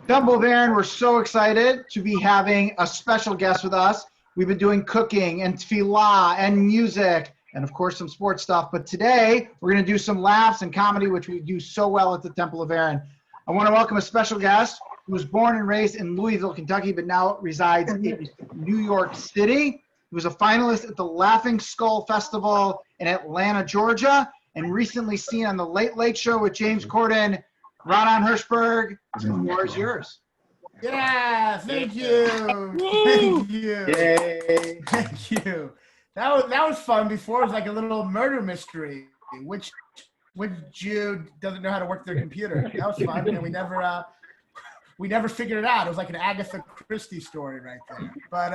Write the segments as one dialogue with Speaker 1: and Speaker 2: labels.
Speaker 1: Temple of Aaron, we're so excited to be having a special guest with us. We've been doing cooking and tefillah and music and, of course, some sports stuff. But today, we're going to do some laughs and comedy, which we do so well at the Temple of Aaron. I want to welcome a special guest who was born and raised in Louisville, Kentucky, but now resides in New York City. He was a finalist at the Laughing Skull Festival in Atlanta, Georgia, and recently seen on The Late Late Show with James Corden. Raanan Hershberg, the floor is yours.
Speaker 2: Yeah, thank you. Thank you.
Speaker 1: Yay.
Speaker 2: Thank you. That was fun. Before it was like a little murder mystery. Which Jew doesn't know how to work their computer? That was fun, and we never figured it out. It was like an Agatha Christie story right there. But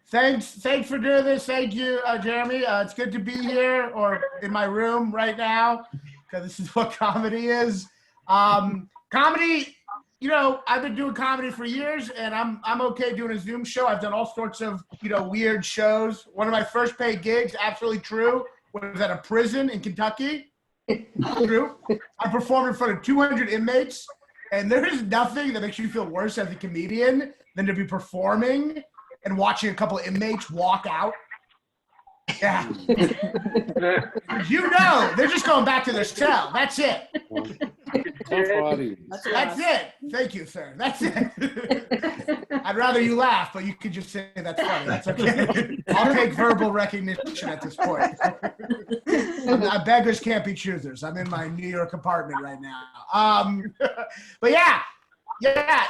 Speaker 2: thanks for doing this. Thank you, Jeremy. It's good to be here or in my room right now because this is what comedy is. Comedy, I've been doing comedy for years, and I'm okay doing a Zoom show. I've done all sorts of, weird shows. One of my first paid gigs, absolutely true, was at a prison in Kentucky. True. I performed in front of 200 inmates, and there is nothing that makes you feel worse as a comedian than to be performing and watching a couple of inmates walk out. Yeah. They're just going back to their cell. That's it. That's it. Thank you, sir. That's it. I'd rather you laugh, but you could just say that's funny. That's okay. I'll take verbal recognition at this point. Beggars can't be choosers. I'm in my New York apartment right now. But yeah,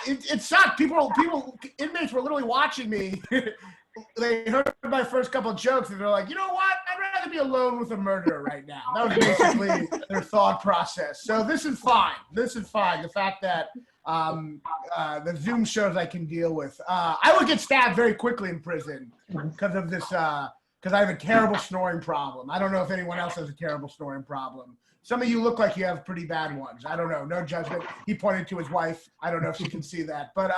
Speaker 2: it sucked. Inmates were literally watching me. They heard my first couple of jokes and they're like, you know what? I'd rather be alone with a murderer right now. That was basically their thought process. So this is fine. The fact that the Zoom shows I can deal with. I would get stabbed very quickly in prison because of this, because I have a terrible snoring problem. I don't know if anyone else has a terrible snoring problem. Some of you look like you have pretty bad ones. I don't know. No judgment. He pointed to his wife. I don't know if she can see that. But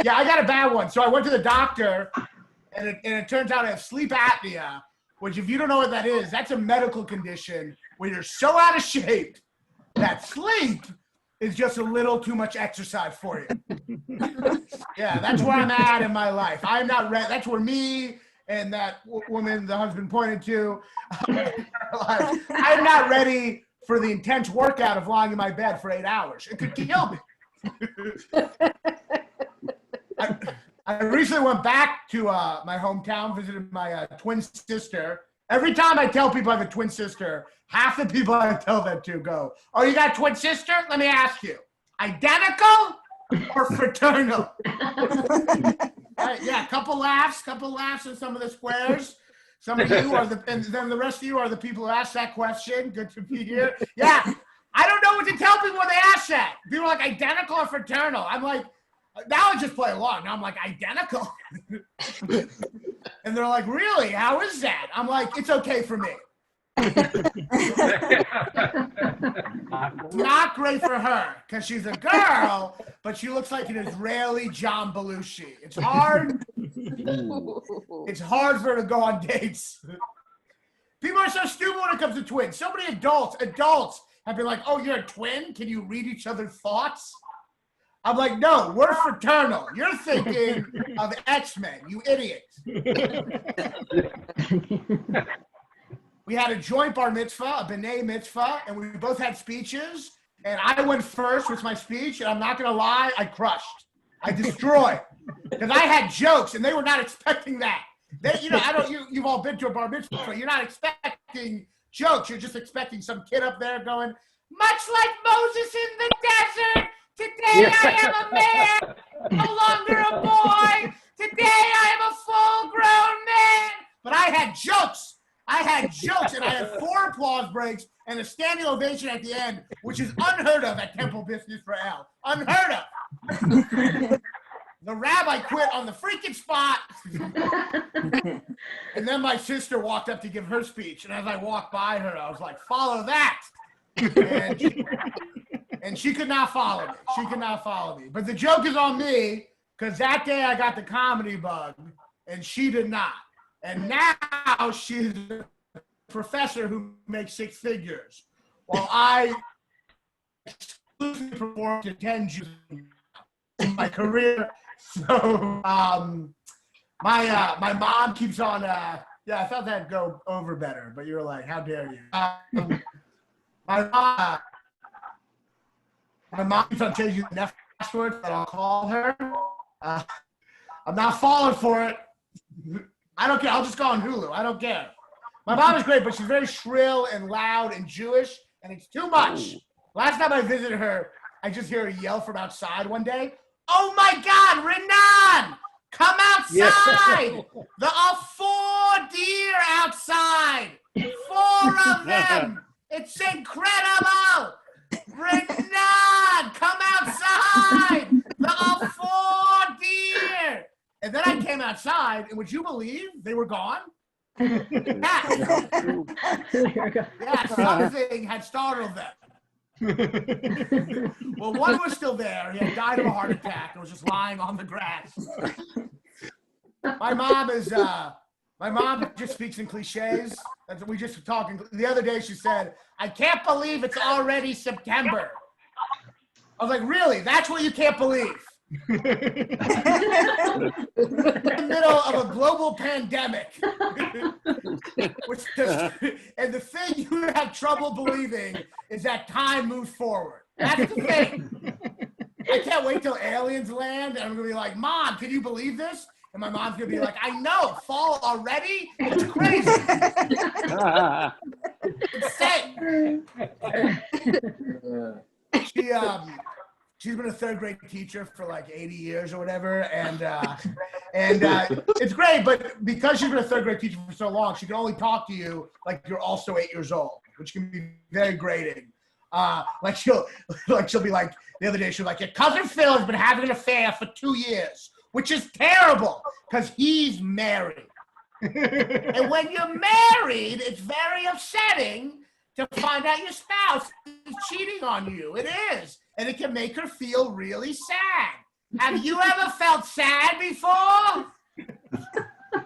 Speaker 2: yeah, I got a bad one. So I went to the doctor, and it turns out I have sleep apnea, which if you don't know what that is, that's a medical condition where you're so out of shape that sleep is just a little too much exercise for you. Yeah, that's where I'm at in my life. I'm not ready. That's where me and that woman the husband pointed to, I'm not ready for the intense workout of lying in my bed for 8 hours. It could kill me. I recently went back to my hometown, visited my twin sister. Every time I tell people I have a twin sister, half the people I tell that to go, oh, you got a twin sister? Let me ask you, identical or fraternal? Yeah, couple laughs in some of the squares. Some of you are and then the rest of you are the people who asked that question. Good to be here. Yeah, I don't know what to tell people when they ask that. People are like, identical or fraternal? I'm like, now I just play along. Now I'm like, identical. And they're like, really? How is that? I'm like, it's okay for me. Not great for her because she's a girl, but she looks like an Israeli John Belushi. It's hard. It's hard for her to go on dates. People are so stupid when it comes to twins. So many adults have been like, oh, you're a twin? Can you read each other's thoughts? I'm like, no, we're fraternal. You're thinking of X-Men, you idiot. We had a joint bar mitzvah, a b'nai mitzvah, and we both had speeches. And I went first with my speech, and I'm not going to lie, I crushed. I destroyed. Because I had jokes, and they were not expecting that. You've all been to a bar mitzvah. You're not expecting jokes. You're just expecting some kid up there going, much like Moses in the desert, today I am a man, no longer a boy. Today I am a full-grown man. But I had jokes. And I had 4 applause breaks and a standing ovation at the end, which is unheard of at Temple Business for L. Unheard of. The rabbi quit on the freaking spot. And then my sister walked up to give her speech. And as I walked by her, I was like, follow that. And she could not follow me. But the joke is on me because that day I got the comedy bug and she did not. And now she's a professor who makes 6 figures. While I exclusively performed to 10 Jews in my career. So my mom keeps on. Yeah, I thought that'd go over better, but you were like, "How dare you?" My mom keeps on changing the password that I'll call her. I'm not falling for it. I don't care. I'll just go on Hulu. I don't care. My mom is great, but she's very shrill and loud and Jewish, and it's too much. Last time I visited her, I just hear her yell from outside one day. "Oh my God, Raanan! Come outside! There are 4 deer outside! 4 of them! It's incredible! Raanan, come outside! There are 4 deer!" And then I came outside, and would you believe they were gone? Yeah, something had startled them. Well, one was still there. He had died of a heart attack and was just lying on the grass. My mom just speaks in cliches. We just were talking. The other day she said, "I can't believe it's already September." I was like, "Really? That's what you can't believe?" In the middle of a global pandemic. And the thing you have trouble believing is that time moves forward. That's the thing. I can't wait till aliens land and I'm going to be like, "Mom, can you believe this?" And my mom's going to be like, "I know, fall already? It's crazy." Insane. She's been a 3rd grade teacher for like 80 years or whatever. And it's great, but because she's been a 3rd grade teacher for so long, she can only talk to you like you're also 8 years old, which can be very grating. Like she'll be like, the other day she was like, "Your cousin Phil has been having an affair for 2 years, which is terrible because he's married." And when you're married, it's very upsetting to find out your spouse is cheating on you. It is. And it can make her feel really sad. Have you ever felt sad before?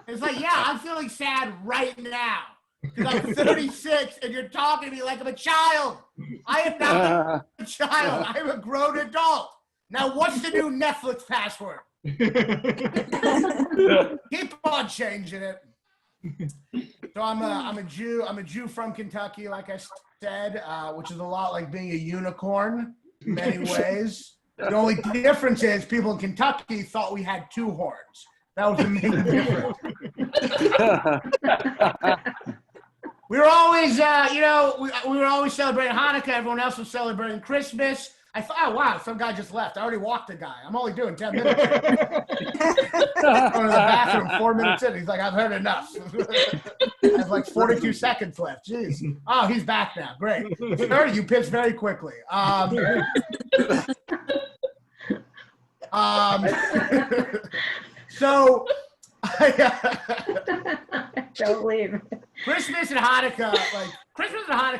Speaker 2: It's like, yeah, I'm feeling sad right now. Because I'm 36 and you're talking to me like I'm a child. I am not a child. I'm a grown adult. Now, what's the new Netflix password? Keep on changing it. So I'm a Jew from Kentucky, like I said, which is a lot like being a unicorn in many ways. The only difference is people in Kentucky thought we had 2 horns. That was the main difference. We were always, we were always celebrating Hanukkah. Everyone else was celebrating Christmas. I thought, oh, wow, some guy just left. I already walked the guy. I'm only doing 10 minutes. Going to the bathroom 4 minutes in. He's like, "I've heard enough." I have like 42 seconds left. Jeez. Oh, he's back now. Great. Sir, you pitched very quickly. So,
Speaker 3: don't leave.
Speaker 2: Christmas and Hanukkah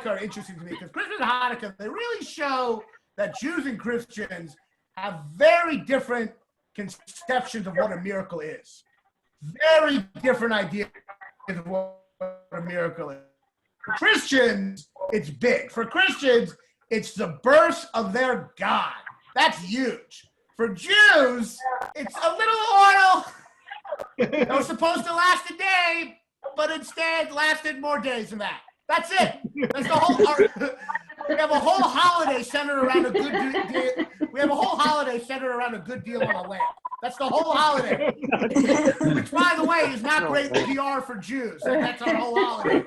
Speaker 2: are interesting to me because Christmas and Hanukkah, they really show that Jews and Christians have very different conceptions of what a miracle is. Very different ideas of what a miracle is. For Christians, it's big. For Christians, it's the birth of their God. That's huge. For Jews, it's a little oil that was supposed to last a day, but instead lasted more days than that. That's it. That's the whole. We have a whole holiday centered around a good deal. We have a whole holiday centered around a good deal on a lamb. That's the whole holiday. Which, by the way, is not great PR for Jews. That's our whole holiday.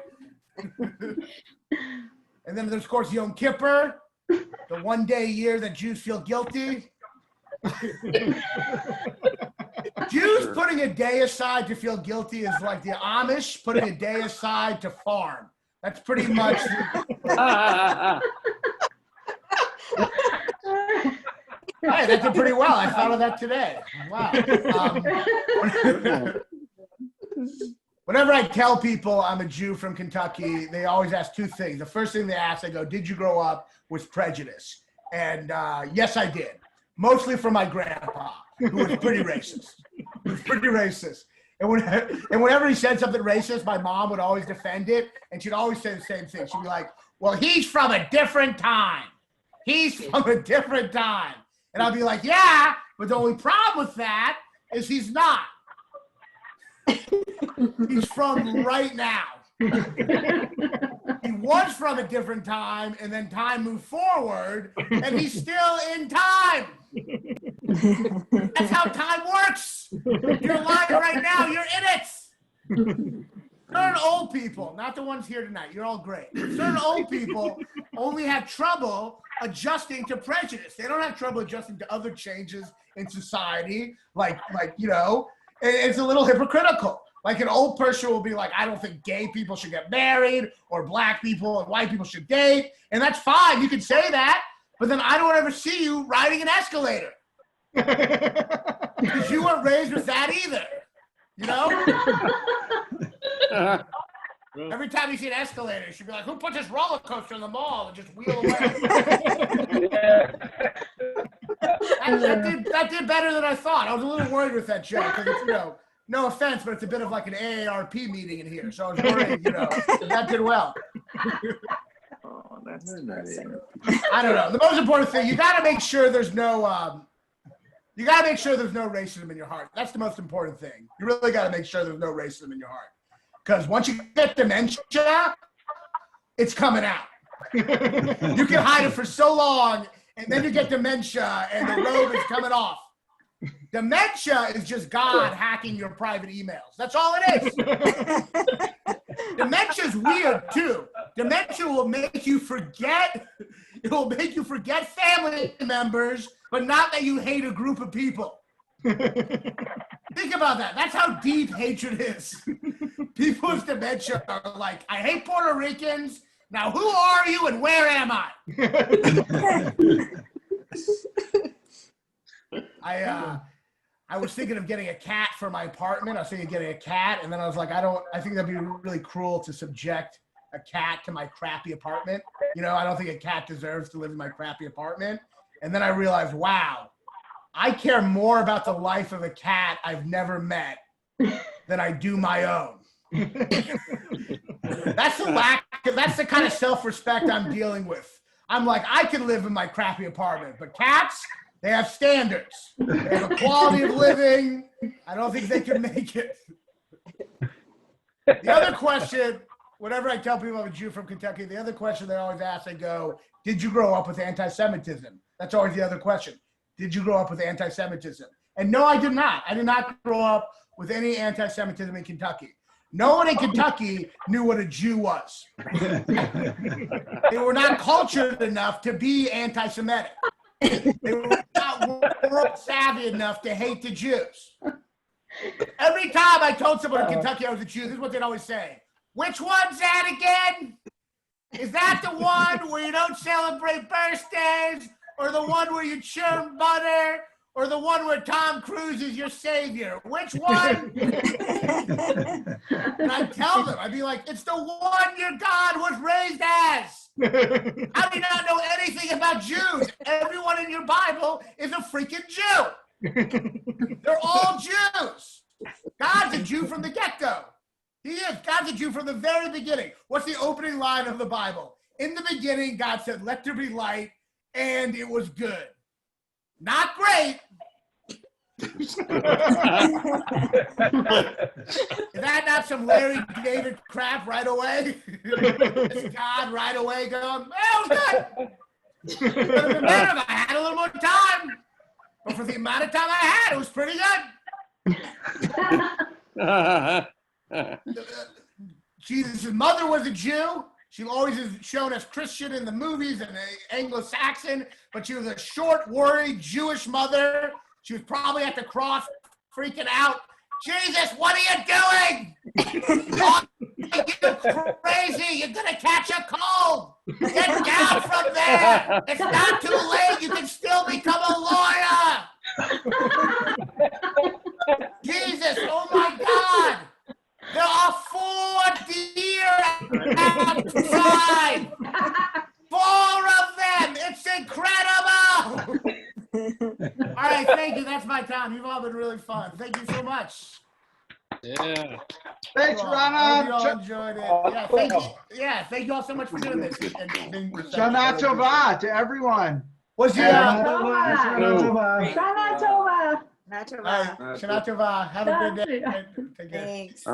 Speaker 2: And then there's, of course, Yom Kippur, the one day a year that Jews feel guilty. Jews putting a day aside to feel guilty is like the Amish putting a day aside to farm. That's pretty much. Hey, that did pretty well. I thought of that today. Wow. Whenever I tell people I'm a Jew from Kentucky, they always ask 2 things. The first thing they ask, I go, "Did you grow up with prejudice?" And yes, I did. Mostly from my grandpa, who was pretty racist. And whenever he said something racist, my mom would always defend it, and she'd always say the same thing. She'd be like, "Well, he's from a different time." he's from a different time. And I'll be like, yeah, but the only problem with that is he's not. He's from right now. He was from a different time, and then time moved forward, and he's still in time. That's how time works. You're alive right now. You're in it. Certain old people, not the ones here tonight, you're all great. Certain old people only have trouble adjusting to prejudice. They don't have trouble adjusting to other changes in society, like it's a little hypocritical. Like an old person will be like, I don't think gay people should get married, or black people and white people should date. And that's fine. You can say that, but then I don't ever see you riding an escalator. Because you weren't raised with that either. You know? Every time you see an escalator, you should be like, who put this roller coaster in the mall and just wheel away? That did better than I thought. I was a little worried with that joke. Because it's, no offense, but it's a bit of like an AARP meeting in here. So I was worried, that did well.
Speaker 3: Oh, that's nice.
Speaker 2: I don't know. The most important thing, you got to make sure there's no racism in your heart. That's the most important thing. You really got to make sure there's no racism in your heart. Because once you get dementia, it's coming out. You can hide it for so long, and then you get dementia, and the robe is coming off. Dementia is just God hacking your private emails. That's all it is. Dementia is weird, too. Dementia will make you forget. It will make you forget family members, but not that you hate a group of people. Think about that. That's how deep hatred is. People with dementia are like, I hate Puerto Ricans. Now, who are you and where am I? I was thinking of getting a cat for my apartment. I was thinking of getting a cat, and then I was like, I think that'd be really cruel to subject a cat to my crappy apartment. I don't think a cat deserves to live in my crappy apartment. And then I realized, wow, I care more about the life of a cat I've never met than I do my own. That's the kind of self-respect I'm dealing with. I'm like, I can live in my crappy apartment, but cats, they have standards. They have a quality of living. I don't think they can make it. The other question, whenever I tell people I'm a Jew from Kentucky, the other question they always ask, they go, did you grow up with anti-Semitism? That's always the other question. Did you grow up with anti-Semitism? And no, I did not. I did not grow up with any anti-Semitism in Kentucky. No one in Kentucky knew what a Jew was. They were not cultured enough to be anti-Semitic. They were not world savvy enough to hate the Jews. Every time I told someone in Kentucky I was a Jew, this is what they'd always say. Which one's that again? Is that the one where you don't celebrate birthdays? Or the one where you churn butter? Or the one where Tom Cruise is your savior? Which one? And I'd tell them, I'd be like, it's the one your God was raised as. How do you not know anything about Jews? Everyone in your Bible is a freaking Jew. They're all Jews. God's a Jew from the get-go. He is. God's a Jew from the very beginning. What's the opening line of the Bible? In the beginning, God said, let there be light, and it was good. Not great. Is that not some Larry David crap right away? Is God right away going, it was good. It would have been better if I had a little more time. But for the amount of time I had, it was pretty good. Jesus' mother was a Jew. She always is shown as Christian in the movies and Anglo-Saxon, but she was a short, worried Jewish mother. She was probably at the cross freaking out. Jesus, what are you doing? Oh, you crazy. You're going to catch a cold. Get down from there. It's not too late. You can still become a lawyer. Jesus, oh my God. There are 4 deer outside. 4 of them. It's incredible. All right, thank you. That's my time. You've all been really fun. Thank you so much.
Speaker 4: Yeah.
Speaker 1: Thanks,
Speaker 2: I hope you all
Speaker 1: Raanan.
Speaker 2: enjoyed it. Yeah, thank you. Yeah, thank you all so much for doing this. And being receptive.
Speaker 1: Shana Tova to everyone.
Speaker 2: Was the
Speaker 1: Shana
Speaker 5: Tova.
Speaker 1: Tova.
Speaker 5: Shana Tova.
Speaker 2: All right, Shana Tova. Have a good day. Take care.
Speaker 6: Thanks.